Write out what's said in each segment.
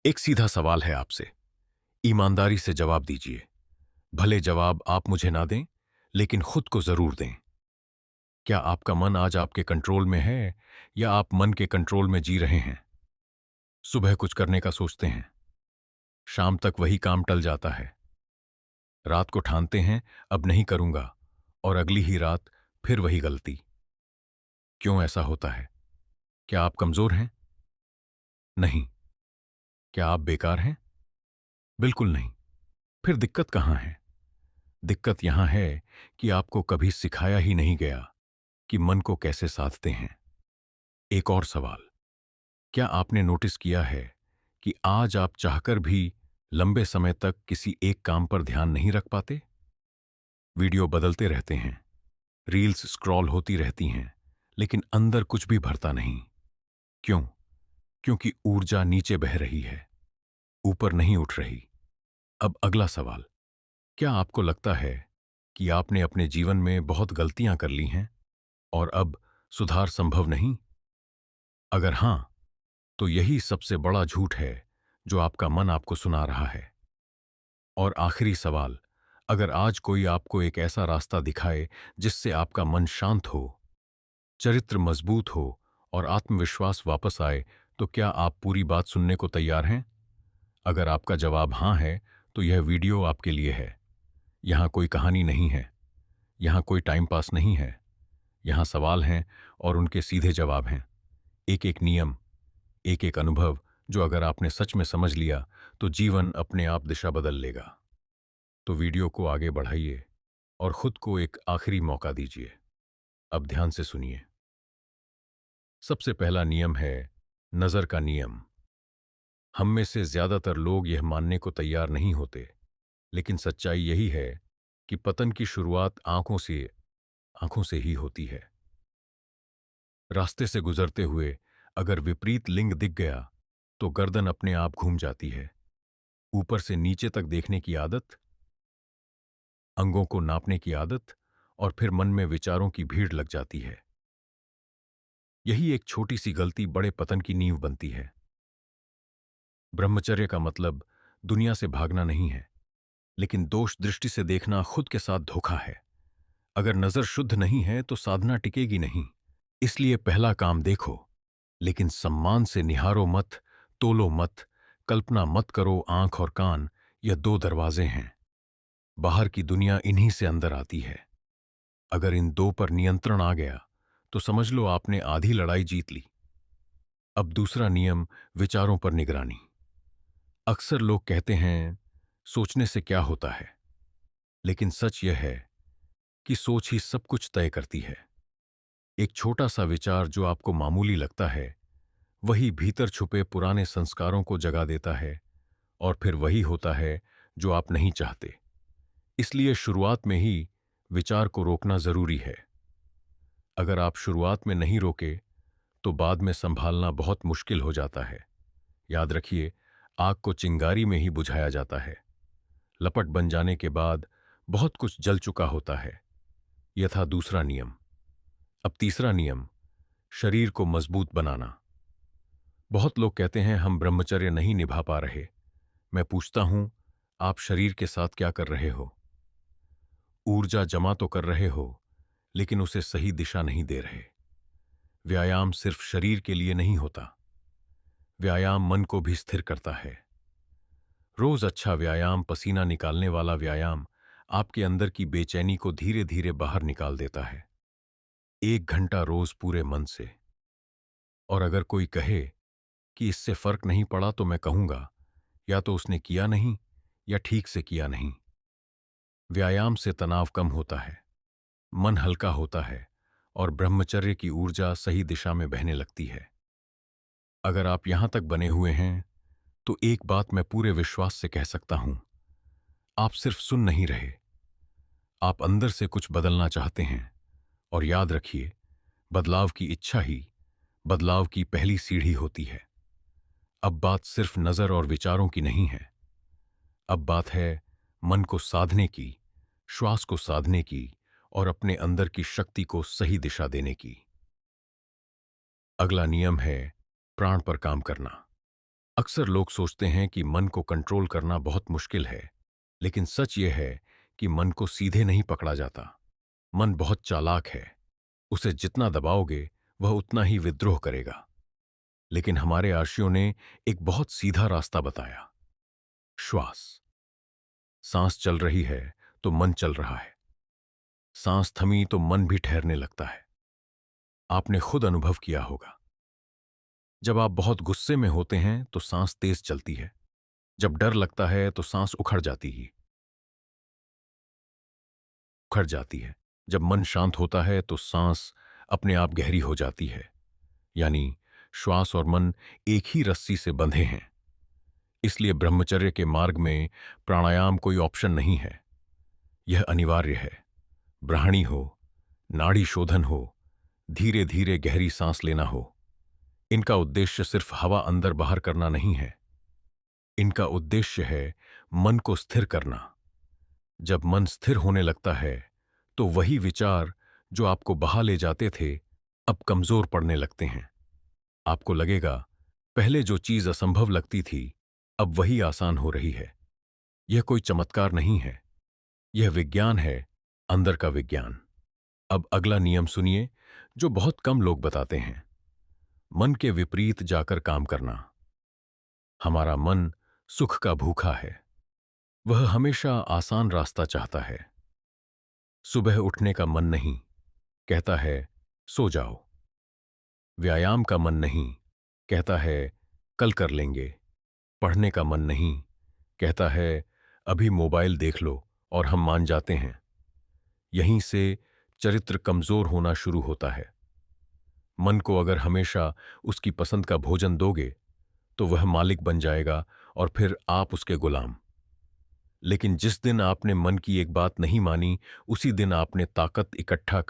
एक सीधा सवाल है आपसे। ईमानदारी से जवाब दीजिए। भले जवाब आप मुझे ना दें, लेकिन खुद को जरूर दें। क्या आपका मन आज आपके कंट्रोल में है या आप मन के कंट्रोल में जी रहे हैं? सुबह कुछ करने का सोचते हैं, शाम तक वही काम टल जाता है। रात को ठानते हैं अब नहीं करूंगा, और अगली ही रात फिर वही गलती। क्यों ऐसा होता है? क्या आप कमजोर हैं? नहीं। क्या आप बेकार हैं? बिल्कुल नहीं। फिर दिक्कत कहां है? दिक्कत यहां है कि आपको कभी सिखाया ही नहीं गया कि मन को कैसे साधते हैं। एक और सवाल, क्या आपने नोटिस किया है कि आज आप चाहकर भी लंबे समय तक किसी एक काम पर ध्यान नहीं रख पाते? वीडियो बदलते रहते हैं, रील्स स्क्रॉल होती रहती हैं, लेकिन अंदर कुछ भी भरता नहीं। क्यों? क्योंकि ऊर्जा नीचे बह रही है, ऊपर नहीं उठ रही। अब अगला सवाल, क्या आपको लगता है कि आपने अपने जीवन में बहुत गलतियां कर ली हैं और अब सुधार संभव नहीं? अगर हां, तो यही सबसे बड़ा झूठ है जो आपका मन आपको सुना रहा है। और आखिरी सवाल, अगर आज कोई आपको एक ऐसा रास्ता दिखाए जिससे आपका मन शांत हो, चरित्र मजबूत हो और आत्मविश्वास वापस आए, तो क्या आप पूरी बात सुनने को तैयार हैं? अगर आपका जवाब हां है, तो यह वीडियो आपके लिए है। यहां कोई कहानी नहीं है, यहां कोई टाइम पास नहीं है। यहां सवाल हैं और उनके सीधे जवाब हैं। एक एक नियम, एक एक अनुभव, जो अगर आपने सच में समझ लिया तो जीवन अपने आप दिशा बदल लेगा। तो वीडियो को आगे बढ़ाइए और खुद को एक आखिरी मौका दीजिए। अब ध्यान से सुनिए। सबसे पहला नियम है नजर का नियम। हम में से ज्यादातर लोग यह मानने को तैयार नहीं होते, लेकिन सच्चाई यही है कि पतन की शुरुआत आंखों से ही होती है। रास्ते से गुजरते हुए अगर विपरीत लिंग दिख गया, तो गर्दन अपने आप घूम जाती है। ऊपर से नीचे तक देखने की आदत, अंगों को नापने की आदत, और फिर मन में विचारों की भीड़ लग जाती है। यही एक छोटी सी गलती बड़े पतन की नींव बनती है। ब्रह्मचर्य का मतलब दुनिया से भागना नहीं है, लेकिन दोष दृष्टि से देखना खुद के साथ धोखा है। अगर नजर शुद्ध नहीं है तो साधना टिकेगी नहीं। इसलिए पहला काम देखो, लेकिन सम्मान से निहारो मत, तोलो मत, कल्पना मत करो आंख और कान यह दो दरवाजे हैं। बाहर की दुनिया इन्हीं से अंदर आती है। अगर इन दो पर नियंत्रण आ गया, तो समझ लो आपने आधी लड़ाई जीत ली। अब दूसरा नियम, विचारों पर निगरानी। अक्सर लोग कहते हैं सोचने से क्या होता है, लेकिन सच यह है कि सोच ही सब कुछ तय करती है। एक छोटा सा विचार जो आपको मामूली लगता है, वही भीतर छुपे पुराने संस्कारों को जगा देता है, और फिर वही होता है जो आप नहीं चाहते। इसलिए शुरुआत में ही विचार को रोकना जरूरी है। अगर आप शुरुआत में नहीं रोके, तो बाद में संभालना बहुत मुश्किल हो जाता है। याद रखिए, आग को चिंगारी में ही बुझाया जाता है। लपट बन जाने के बाद बहुत कुछ जल चुका होता है। यह था दूसरा नियम। अब तीसरा नियम, शरीर को मजबूत बनाना। बहुत लोग कहते हैं हम ब्रह्मचर्य नहीं निभा पा रहे। मैं पूछता हूं, आप शरीर के साथ क्या कर रहे हो? ऊर्जा जमा तो कर रहे हो, लेकिन उसे सही दिशा नहीं दे रहे। व्यायाम सिर्फ शरीर के लिए नहीं होता, व्यायाम मन को भी स्थिर करता है। रोज अच्छा व्यायाम, पसीना निकालने वाला व्यायाम, आपके अंदर की बेचैनी को धीरे धीरे बाहर निकाल देता है। 1 घंटा रोज पूरे मन से। और अगर कोई कहे कि इससे फर्क नहीं पड़ा, तो मैं कहूंगा या तो उसने किया नहीं या ठीक से किया नहीं। व्यायाम से तनाव कम होता है, मन हल्का होता है, और ब्रह्मचर्य की ऊर्जा सही दिशा में बहने लगती है। अगर आप यहां तक बने हुए हैं, तो एक बात मैं पूरे विश्वास से कह सकता हूं, आप सिर्फ सुन नहीं रहे, आप अंदर से कुछ बदलना चाहते हैं। और याद रखिए, बदलाव की इच्छा ही बदलाव की पहली सीढ़ी होती है। अब बात सिर्फ नजर और विचारों की नहीं है, अब बात है मन को साधने की, श्वास को साधने की, और अपने अंदर की शक्ति को सही दिशा देने की। अगला नियम है प्राण पर काम करना। अक्सर लोग सोचते हैं कि मन को कंट्रोल करना बहुत मुश्किल है, लेकिन सच यह है कि मन को सीधे नहीं पकड़ा जाता। मन बहुत चालाक है। उसे जितना दबाओगे, वह उतना ही विद्रोह करेगा। लेकिन हमारे आर्षियों ने एक बहुत सीधा रास्ता बताया। श्वास। सांस चल रही है तो मन चल रहा है। सांस थमी तो मन भी ठहरने लगता है। आपने खुद अनुभव किया होगा। जब आप बहुत गुस्से में होते हैं तो सांस तेज चलती है। जब डर लगता है तो सांस उखड़ जाती है। जब मन शांत होता है तो सांस अपने आप गहरी हो जाती है। यानी श्वास और मन एक ही रस्सी से बंधे हैं। इसलिए ब्रह्मचर्य के मार्ग में प्राणायाम कोई ऑप्शन नहीं है, यह अनिवार्य है। ब्राह्मणी हो, नाड़ी शोधन हो, धीरे धीरे गहरी सांस लेना हो, इनका उद्देश्य सिर्फ हवा अंदर बाहर करना नहीं है। इनका उद्देश्य है मन को स्थिर करना। जब मन स्थिर होने लगता है तो वही विचार जो आपको बहा ले जाते थे, अब कमजोर पड़ने लगते हैं। आपको लगेगा पहले जो चीज असंभव लगती थी, अब वही आसान हो रही है। यह कोई चमत्कार नहीं है, यह विज्ञान है, अंदर का विज्ञान। अब अगला नियम सुनिए, जो बहुत कम लोग बताते हैं। मन के विपरीत जाकर काम करना। हमारा मन सुख का भूखा है। वह हमेशा आसान रास्ता चाहता है। सुबह उठने का मन नहीं, कहता है सो जाओ। व्यायाम का मन नहीं, कहता है कल कर लेंगे। पढ़ने का मन नहीं, कहता है अभी मोबाइल देख लो, और हम मान जाते हैं। यहीं से चरित्र कमजोर होना शुरू होता है। मन को अगर हमेशा उसकी पसंद का भोजन दोगे तो वह मालिक बन जाएगा और फिर आप उसके गुलाम। लेकिन जिस दिन आपने मन की एक बात नहीं मानी, उसी दिन आपने ताकत इकट्ठा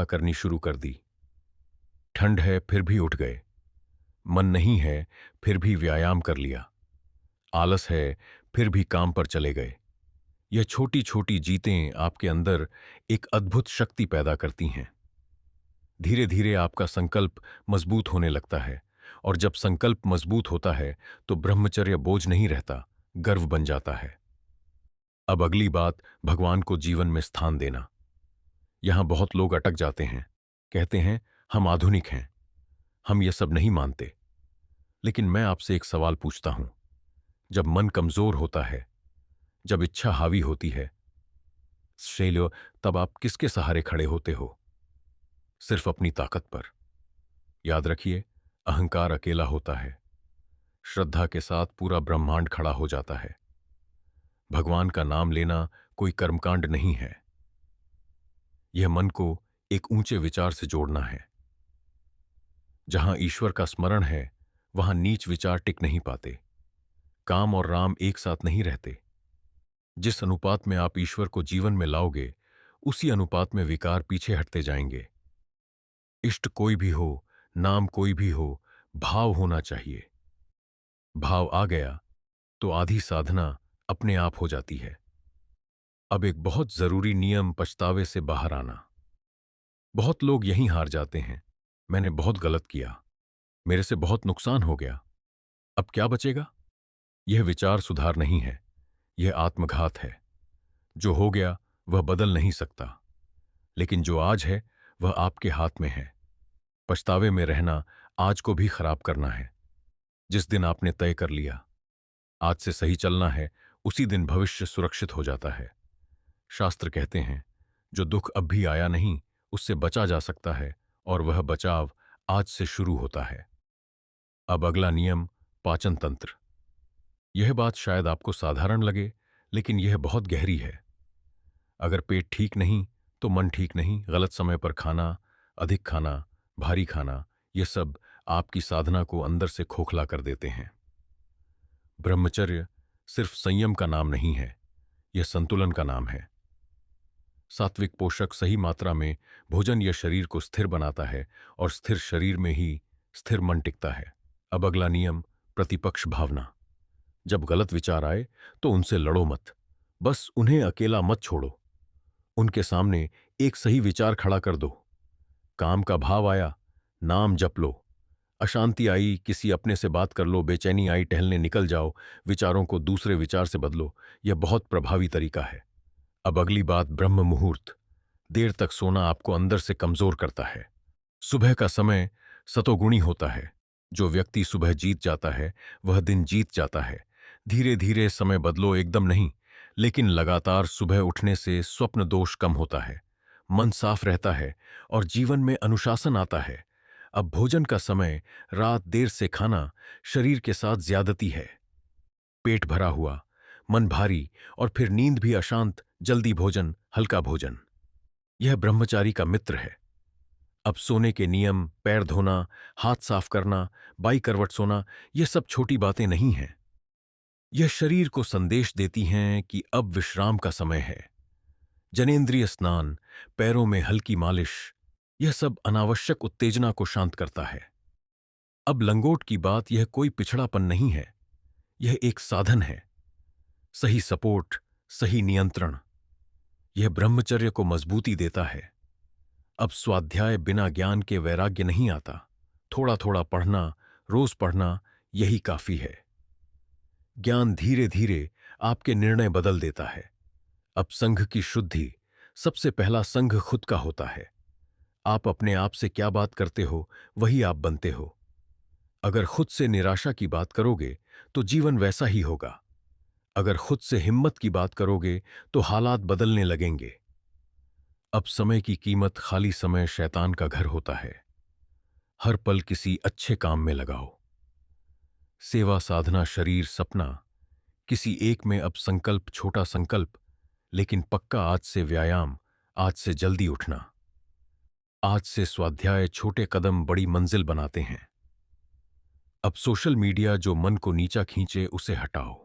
करनी शुरू कर दी। ठंड है फिर भी उठ गए। मन नहीं है फिर भी व्यायाम कर लिया। आलस है फिर भी काम पर चले गए। यह छोटी छोटी जीतें आपके अंदर एक अद्भुत शक्ति पैदा करती हैं। धीरे धीरे आपका संकल्प मजबूत होने लगता है, और जब संकल्प मजबूत होता है तो ब्रह्मचर्य बोझ नहीं रहता, गर्व बन जाता है। अब अगली बात, भगवान को जीवन में स्थान देना। यहां बहुत लोग अटक जाते हैं, कहते हैं हम आधुनिक हैं, हम ये सब नहीं मानते। लेकिन मैं आपसे एक सवाल पूछता हूं, जब मन कमजोर होता है, जब इच्छा हावी होती है, शैलो, तब आप किसके सहारे खड़े होते हो? सिर्फ अपनी ताकत पर। याद रखिए, अहंकार अकेला होता है, श्रद्धा के साथ पूरा ब्रह्मांड खड़ा हो जाता है। भगवान का नाम लेना कोई कर्मकांड नहीं है, यह मन को एक ऊंचे विचार से जोड़ना है। जहां ईश्वर का स्मरण है, वहां नीच विचार टिक नहीं पाते। काम और राम एक साथ नहीं रहते। जिस अनुपात में आप ईश्वर को जीवन में लाओगे, उसी अनुपात में विकार पीछे हटते जाएंगे। इष्ट कोई भी हो, नाम कोई भी हो, भाव होना चाहिए। भाव आ गया तो आधी साधना अपने आप हो जाती है। अब एक बहुत जरूरी नियम, पछतावे से बाहर आना। बहुत लोग यहीं हार जाते हैं। मैंने बहुत गलत किया, मेरे से बहुत नुकसान हो गया, अब क्या बचेगा? यह विचार सुधार नहीं है, यह आत्मघात है। जो हो गया वह बदल नहीं सकता, लेकिन जो आज है वह आपके हाथ में है। पछतावे में रहना आज को भी खराब करना है। जिस दिन आपने तय कर लिया आज से सही चलना है, उसी दिन भविष्य सुरक्षित हो जाता है। शास्त्र कहते हैं, जो दुख अब भी आया नहीं, उससे बचा जा सकता है, और वह बचाव आज से शुरू होता है। अब अगला नियम, पाचन तंत्र। यह बात शायद आपको साधारण लगे, लेकिन यह बहुत गहरी है। अगर पेट ठीक नहीं तो मन ठीक नहीं। गलत समय पर खाना, अधिक खाना, भारी खाना, ये सब आपकी साधना को अंदर से खोखला कर देते हैं। ब्रह्मचर्य सिर्फ संयम का नाम नहीं है, यह संतुलन का नाम है। सात्विक पोषक सही मात्रा में भोजन यह शरीर को स्थिर बनाता है, और स्थिर शरीर में ही स्थिर मन टिकता है। अब अगला नियम, प्रतिपक्ष भावना। जब गलत विचार आए तो उनसे लड़ो मत, बस उन्हें अकेला मत छोड़ो। उनके सामने एक सही विचार खड़ा कर दो। काम का भाव आया, नाम जप लो। अशांति आई, किसी अपने से बात कर लो, बेचैनी आई, टहलने निकल जाओ, विचारों को दूसरे विचार से बदलो। यह बहुत प्रभावी तरीका है। अब अगली बात, ब्रह्म मुहूर्त। देर तक सोना आपको अंदर से कमजोर करता है। सुबह का समय सतोगुणी होता है। जो व्यक्ति सुबह जीत जाता है वह दिन जीत जाता है। धीरे धीरे समय बदलो, एकदम नहीं, लेकिन लगातार। सुबह उठने से स्वप्न दोष कम होता है, मन साफ रहता है और जीवन में अनुशासन आता है। अब भोजन का समय, रात देर से खाना शरीर के साथ ज्यादती है। पेट भरा हुआ, मन भारी और फिर नींद भी अशांत। जल्दी भोजन, हल्का भोजन, यह ब्रह्मचारी का मित्र है। अब सोने के नियम, पैर धोना, हाथ साफ करना, बाई करवट सोना, ये सब छोटी बातें नहीं हैं। यह शरीर को संदेश देती हैं कि अब विश्राम का समय है। जनेंद्रिय स्नान, पैरों में हल्की मालिश, यह सब अनावश्यक उत्तेजना को शांत करता है। अब लंगोट की बात, यह कोई पिछड़ापन नहीं है, यह एक साधन है। सही सपोर्ट, सही नियंत्रण, यह ब्रह्मचर्य को मजबूती देता है। अब स्वाध्याय, बिना ज्ञान के वैराग्य नहीं आता। थोड़ा थोड़ा पढ़ना, रोज पढ़ना, यही काफी है। ज्ञान धीरे धीरे आपके निर्णय बदल देता है। अब संघ की शुद्धि, सबसे पहला संघ खुद का होता है। आप अपने आप से क्या बात करते हो, वही आप बनते हो। अगर खुद से निराशा की बात करोगे तो जीवन वैसा ही होगा। अगर खुद से हिम्मत की बात करोगे तो हालात बदलने लगेंगे। अब समय की कीमत, खाली समय शैतान का घर होता है। हर पल किसी अच्छे काम में लगाओ। सेवा, साधना, शरीर, सपना, किसी एक में अब संकल्प, छोटा संकल्प लेकिन पक्का। आज से व्यायाम, आज से जल्दी उठना, आज से स्वाध्याय। छोटे कदम बड़ी मंजिल बनाते हैं। अब सोशल मीडिया, जो मन को नीचा खींचे उसे हटाओ,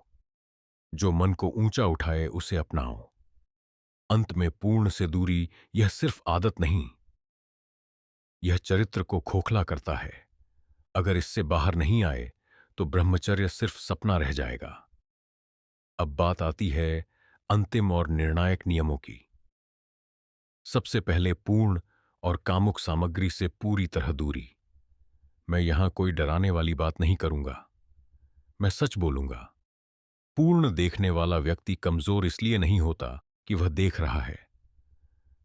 जो मन को ऊंचा उठाए उसे अपनाओ। अंत में पूर्ण से दूरी, यह सिर्फ आदत नहीं, यह चरित्र को खोखला करता है। अगर इससे बाहर नहीं आए तो ब्रह्मचर्य सिर्फ सपना रह जाएगा। अब बात आती है अंतिम और निर्णायक नियमों की। सबसे पहले, पूर्ण और कामुक सामग्री से पूरी तरह दूरी। मैं यहां कोई डराने वाली बात नहीं करूंगा, मैं सच बोलूंगा। पूर्ण देखने वाला व्यक्ति कमजोर इसलिए नहीं होता कि वह देख रहा है।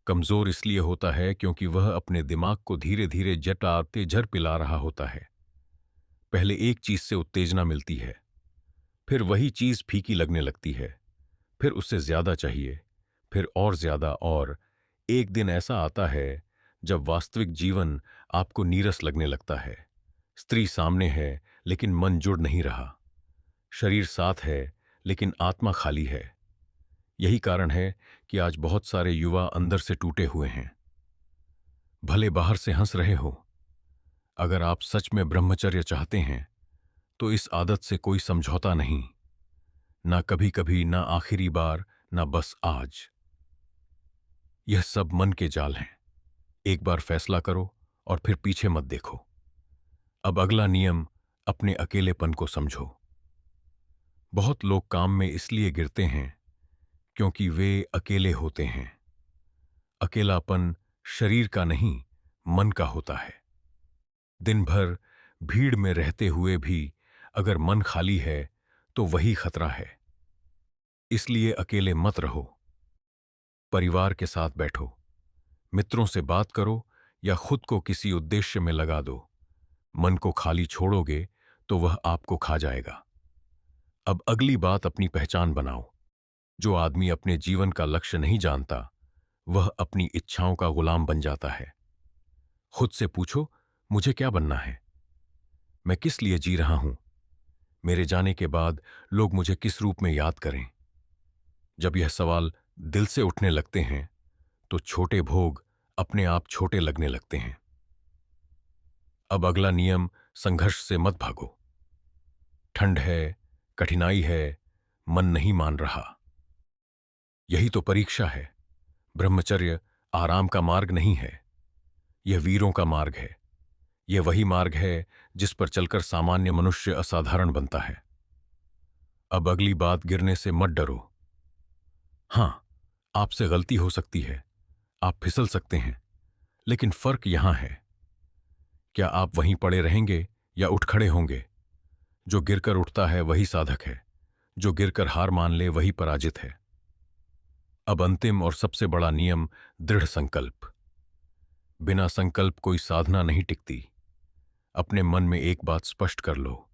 कमजोर इसलिए होता है क्योंकि वह अपने दिमाग को धीरे धीरे जटाते झर पिला रहा होता है। पहले एक चीज से उत्तेजना मिलती है, फिर वही चीज फीकी लगने लगती है, फिर उससे ज्यादा चाहिए, फिर और ज्यादा। और एक दिन ऐसा आता है जब वास्तविक जीवन आपको नीरस लगने लगता है। स्त्री सामने है लेकिन मन जुड़ नहीं रहा। शरीर साथ है लेकिन आत्मा खाली है। यही कारण है कि आज बहुत सारे युवा अंदर से टूटे हुए हैं। भले बाहर से हंस रहे हो। अगर आप सच में ब्रह्मचर्य चाहते हैं तो इस आदत से कोई समझौता नहीं। ना कभी कभी, ना आखिरी बार, ना बस आज। यह सब मन के जाल हैं। एक बार फैसला करो और फिर पीछे मत देखो। अब अगला नियम, अपने अकेलेपन को समझो। बहुत लोग काम में इसलिए गिरते हैं क्योंकि वे अकेले होते हैं। अकेलापन शरीर का नहीं, मन का होता है। दिन भर भीड़ में रहते हुए भी अगर मन खाली है तो वही खतरा है। इसलिए अकेले मत रहो। परिवार के साथ बैठो, मित्रों से बात करो या खुद को किसी उद्देश्य में लगा दो। मन को खाली छोड़ोगे तो वह आपको खा जाएगा। अब अगली बात, अपनी पहचान बनाओ। जो आदमी अपने जीवन का लक्ष्य नहीं जानता वह अपनी इच्छाओं का गुलाम बन जाता है। खुद से पूछो, मुझे क्या बनना है? मैं किस लिए जी रहा हूं? मेरे जाने के बाद लोग मुझे किस रूप में याद करें? जब यह सवाल दिल से उठने लगते हैं तो छोटे भोग अपने आप छोटे लगने लगते हैं। अब अगला नियम, संघर्ष से मत भागो। ठंड है, कठिनाई है, मन नहीं मान रहा, यही तो परीक्षा है। ब्रह्मचर्य आराम का मार्ग नहीं है, यह वीरों का मार्ग है। यह वही मार्ग है जिस पर चलकर सामान्य मनुष्य असाधारण बनता है। अब अगली बात, गिरने से मत डरो। हां, आपसे गलती हो सकती है, आप फिसल सकते हैं, लेकिन फर्क यहां है, क्या आप वहीं पड़े रहेंगे या उठ खड़े होंगे? जो गिरकर उठता है वही साधक है, जो गिरकर हार मान ले वही पराजित है। अब अंतिम और सबसे बड़ा नियम, दृढ़ संकल्प। बिना संकल्प कोई साधना नहीं टिकती। अपने मन में एक बात स्पष्ट कर लो,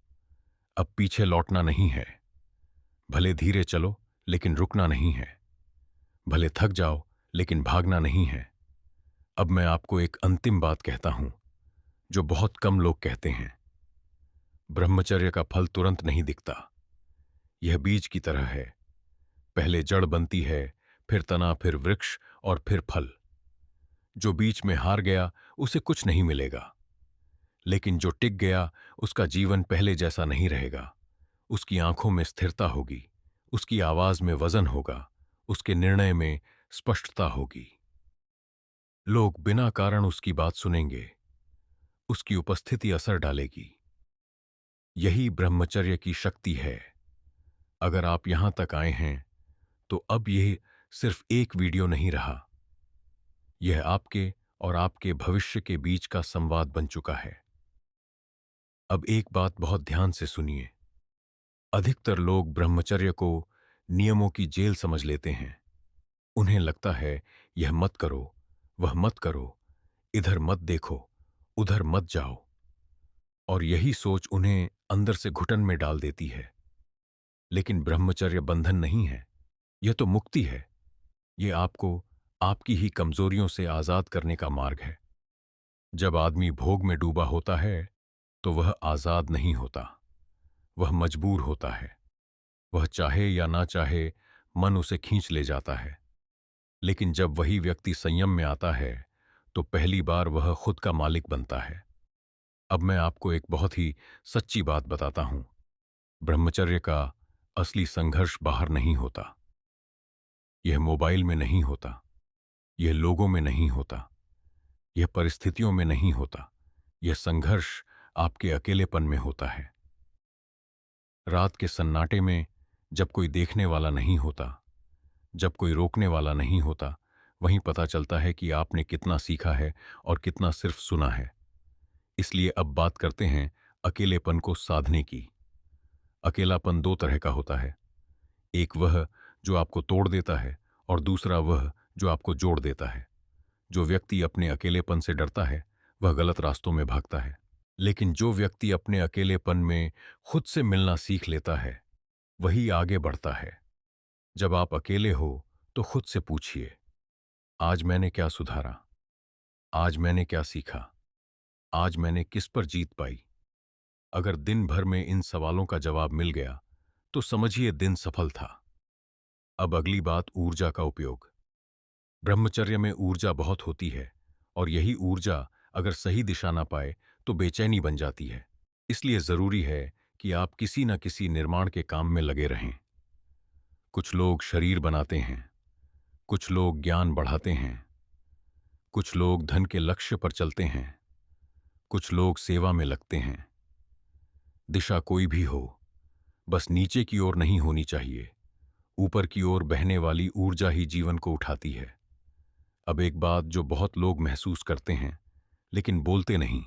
अब पीछे लौटना नहीं है। भले धीरे चलो लेकिन रुकना नहीं है। भले थक जाओ लेकिन भागना नहीं है। अब मैं आपको एक अंतिम बात कहता हूं जो बहुत कम लोग कहते हैं। ब्रह्मचर्य का फल तुरंत नहीं दिखता। यह बीज की तरह है, पहले जड़ बनती है, फिर तना, फिर वृक्ष और फिर फल। जो बीच में हार गया उसे कुछ नहीं मिलेगा, लेकिन जो टिक गया उसका जीवन पहले जैसा नहीं रहेगा। उसकी आंखों में स्थिरता होगी, उसकी आवाज में वजन होगा, उसके निर्णय में स्पष्टता होगी। लोग बिना कारण उसकी बात सुनेंगे, उसकी उपस्थिति असर डालेगी। यही ब्रह्मचर्य की शक्ति है। अगर आप यहां तक आए हैं तो अब यह सिर्फ एक वीडियो नहीं रहा, यह आपके और आपके भविष्य के बीच का संवाद बन चुका है। अब एक बात बहुत ध्यान से सुनिए। अधिकतर लोग ब्रह्मचर्य को नियमों की जेल समझ लेते हैं। उन्हें लगता है यह मत करो, वह मत करो, इधर मत देखो, उधर मत जाओ। और यही सोच उन्हें अंदर से घुटन में डाल देती है। लेकिन ब्रह्मचर्य बंधन नहीं है, यह तो मुक्ति है। यह आपको आपकी ही कमजोरियों से आजाद करने का मार्ग है। जब आदमी भोग में डूबा होता है तो वह आजाद नहीं होता, वह मजबूर होता है। वह चाहे या ना चाहे मन उसे खींच ले जाता है। लेकिन जब वही व्यक्ति संयम में आता है तो पहली बार वह खुद का मालिक बनता है। अब मैं आपको एक बहुत ही सच्ची बात बताता हूं। ब्रह्मचर्य का असली संघर्ष बाहर नहीं होता, यह मोबाइल में नहीं होता, यह लोगों में नहीं होता, यह परिस्थितियों में नहीं होता। यह संघर्ष आपके अकेलेपन में होता है। रात के सन्नाटे में, जब कोई देखने वाला नहीं होता, जब कोई रोकने वाला नहीं होता, वहीं पता चलता है कि आपने कितना सीखा है और कितना सिर्फ सुना है। इसलिए अब बात करते हैं अकेलेपन को साधने की। अकेलापन दो तरह का होता है, एक वह जो आपको तोड़ देता है और दूसरा वह जो आपको जोड़ देता है। जो व्यक्ति अपने अकेलेपन से डरता है वह गलत रास्तों में भागता है, लेकिन जो व्यक्ति अपने अकेलेपन में खुद से मिलना सीख लेता है वही आगे बढ़ता है। जब आप अकेले हो तो खुद से पूछिए, आज मैंने क्या सुधारा, आज मैंने क्या सीखा, आज मैंने किस पर जीत पाई। अगर दिन भर में इन सवालों का जवाब मिल गया तो समझिए दिन सफल था। अब अगली बात, ऊर्जा का उपयोग। ब्रह्मचर्य में ऊर्जा बहुत होती है और यही ऊर्जा अगर सही दिशा ना पाए तो बेचैनी बन जाती है। इसलिए जरूरी है कि आप किसी न किसी निर्माण के काम में लगे रहें। कुछ लोग शरीर बनाते हैं, कुछ लोग ज्ञान बढ़ाते हैं, कुछ लोग धन के लक्ष्य पर चलते हैं, कुछ लोग सेवा में लगते हैं। दिशा कोई भी हो, बस नीचे की ओर नहीं होनी चाहिए। ऊपर की ओर बहने वाली ऊर्जा ही जीवन को उठाती है। अब एक बात जो बहुत लोग महसूस करते हैं लेकिन बोलते नहीं।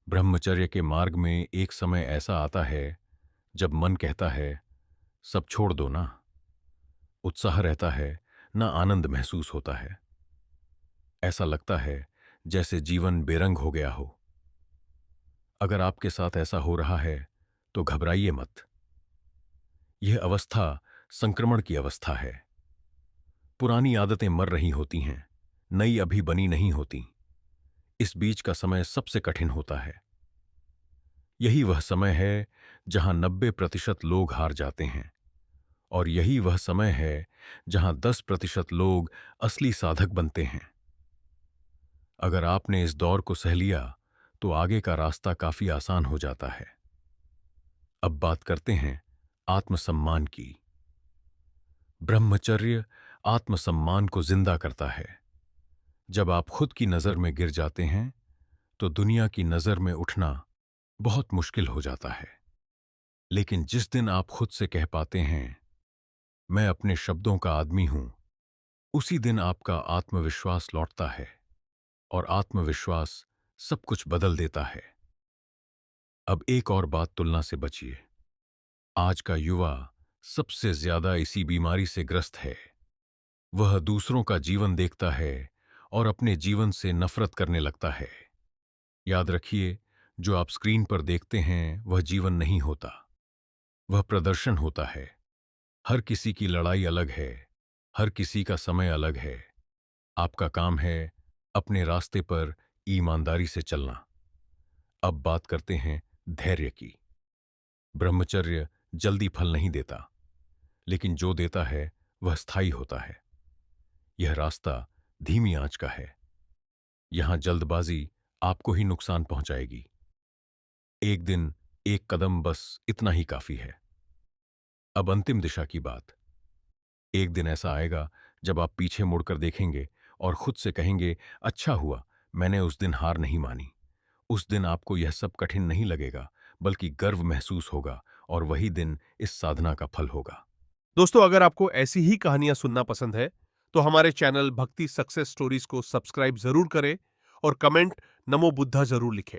ब्रह्मचर्य के मार्ग में एक समय ऐसा आता है जब मन कहता है सब छोड़ दो ना। उत्साह रहता है ना, आनंद महसूस होता है। ऐसा लगता है जैसे जीवन बेरंग हो गया हो। अगर आपके साथ ऐसा हो रहा है तो घबराइए मत। यह अवस्था संक्रमण की अवस्था है। पुरानी आदतें मर रही होती हैं, नई अभी बनी नहीं होती। इस बीच का समय सबसे कठिन होता है। यही वह समय है जहां 90% लोग हार जाते हैं और यही वह समय है जहां 10% लोग असली साधक बनते हैं। अगर आपने इस दौर को सह लिया तो आगे का रास्ता काफी आसान हो जाता है। अब बात करते हैं आत्मसम्मान की। ब्रह्मचर्य आत्मसम्मान को जिंदा करता है। जब आप खुद की नजर में गिर जाते हैं तो दुनिया की नजर में उठना बहुत मुश्किल हो जाता है। लेकिन जिस दिन आप खुद से कह पाते हैं मैं अपने शब्दों का आदमी हूं, उसी दिन आपका आत्मविश्वास लौटता है। और आत्मविश्वास सब कुछ बदल देता है। अब एक और बात, तुलना से बचिए। आज का युवा सबसे ज्यादा इसी बीमारी से ग्रस्त है। वह दूसरों का जीवन देखता है और अपने जीवन से नफरत करने लगता है। याद रखिए, जो आप स्क्रीन पर देखते हैं वह जीवन नहीं होता, वह प्रदर्शन होता है। हर किसी की लड़ाई अलग है, हर किसी का समय अलग है। आपका काम है अपने रास्ते पर ईमानदारी से चलना। अब बात करते हैं धैर्य की। ब्रह्मचर्य जल्दी फल नहीं देता, लेकिन जो देता है वह स्थायी होता है। यह रास्ता धीमी आंच का है। यहां जल्दबाजी आपको ही नुकसान पहुंचाएगी। एक दिन, एक कदम, बस इतना ही काफी है। अब अंतिम दिशा की बात। एक दिन ऐसा आएगा जब आप पीछे मुड़कर देखेंगे और खुद से कहेंगे, अच्छा हुआ मैंने उस दिन हार नहीं मानी। उस दिन आपको यह सब कठिन नहीं लगेगा, बल्कि गर्व महसूस होगा, और वही दिन इस साधना का फल होगा। दोस्तों, अगर आपको ऐसी ही कहानियां सुनना पसंद है, तो हमारे चैनल भक्ति सक्सेस स्टोरीज को सब्सक्राइब जरूर करें और कमेंट नमो बुद्धा जरूर लिखें।